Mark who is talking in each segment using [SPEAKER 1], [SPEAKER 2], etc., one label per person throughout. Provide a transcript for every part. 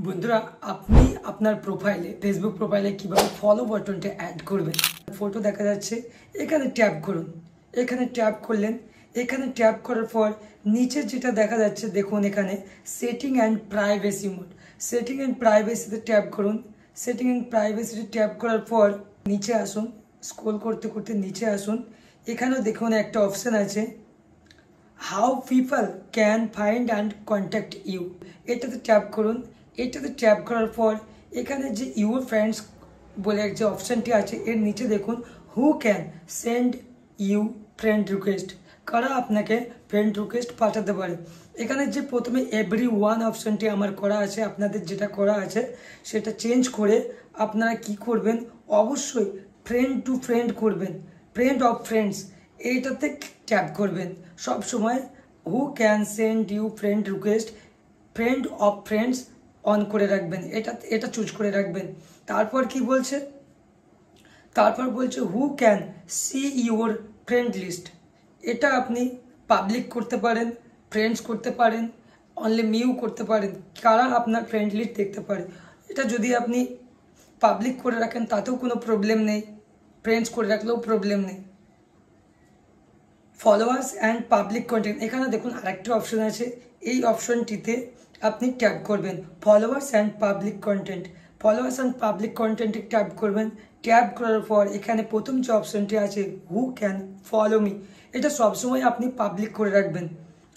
[SPEAKER 1] বন্ধুরা আপনি আপনার প্রোফাইলে ফেসবুক প্রোফাইলে কিভাবে ফলো বাটনটা অ্যাড করবেন। ফটো দেখা যাচ্ছে, এখানে ট্যাপ করুন। এখানে ট্যাপ করলেন, এখানে ট্যাপ করার পর নিচে যেটা দেখা যাচ্ছে দেখুন, এখানে setting and privacy mode. Setting and প্রাইভেসিতে ট্যাপ করুন। সেটিং অ্যান্ড প্রাইভেসিতে ট্যাপ করার পর নিচে আসুন, স্ক্রল করতে করতে নিচে আসুন। এখানেও দেখুন একটা অপশান আছে, how people can find and contact you. এটাতে ট্যাপ করুন। এটাতে ট্যাপ করার পর এখানে যে ইউর ফ্রেন্ডস বলে যে অপশানটি আছে, এর নিচে দেখুন who can send you friend request, কারা আপনাকে ফ্রেন্ড রিকোয়েস্ট পাঠাতে পারে। এখানে যে প্রথমে এভরি ওয়ান অপশানটি আমার করা আছে, আপনাদের যেটা করা আছে সেটা চেঞ্জ করে আপনারা কি করবেন, অবশ্যই ফ্রেন্ড টু ফ্রেন্ড করবেন, ফ্রেন্ড অফ ফ্রেন্ডস এইটাতে ট্যাপ করবেন। সব সময় who can send you friend request, friend of friends on করে রাখবেন, এটা চুজ করে রাখবেন। তারপর কি বলছে, তারপর বলছে who can see your friend list. এটা আপনি পাবলিক করতে পারেন, ফ্রেন্ডস করতে পারেন, অনলি মিউ করতে পারেন, কারা আপনার ফ্রেন্ড লিস্ট দেখতে পারে। এটা যদি আপনি পাবলিক করে রাখেন তাতেও কোনো প্রবলেম নেই, ফ্রেন্ডস করে রাখলেও প্রবলেম নেই। ফলোয়ার্স অ্যান্ড পাবলিক কন্টেন্ট, এখানে দেখুন আরেকটা অপশন আছে, এই অপশনটিতে আপনি ট্যাপ করবেন followers and public content. Followers and public কন্টেন্টে ট্যাপ করবেন। ট্যাপ করার পর এখানে প্রথম যে অপশনটি আছে হু ক্যান ফলো মি, এটা সবসময় আপনি পাবলিক করে রাখবেন।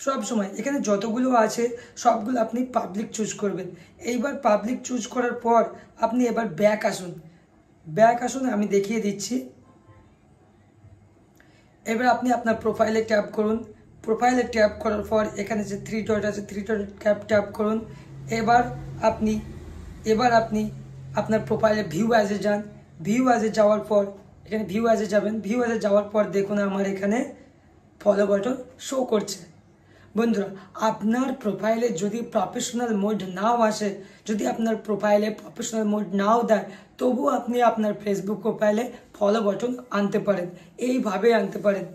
[SPEAKER 1] সব সময় এখানে যতগুলো আছে সবগুলো আপনি পাবলিক চুজ করবেন। এইবার পাবলিক চুজ করার পর আপনি এবার ব্যাক আসুন, ব্যাক আসুন, আমি দেখিয়ে দিচ্ছি। এবার আপনি আপনার প্রোফাইলে ট্যাপ করুন। প্রোফাইলে ট্যাপ করার পর এখানে যে থ্রি ডট আছে, থ্রি ডট ট্যাপ করুন। এবার আপনি আপনার প্রোফাইলে ভিউ অ্যাজে যান। ভিউ অ্যাজে যাওয়ার পর এখানে ভিউ অ্যাজে যাবেন। ভিউ অ্যাজে যাওয়ার পর দেখুন আমার এখানে ফলো বাটন শো করছে। বন্ধুরা আপনার প্রোফাইলে যদি প্রফেশনাল মোড নাও আসে, যদি আপনার প্রোফাইলে প্রফেশনাল মোড নাও দেয়, তবুও আপনি আপনার ফেসবুক প্রোফাইলে ফলো বাটন আনতে পারেন, এইভাবে আনতে পারেন।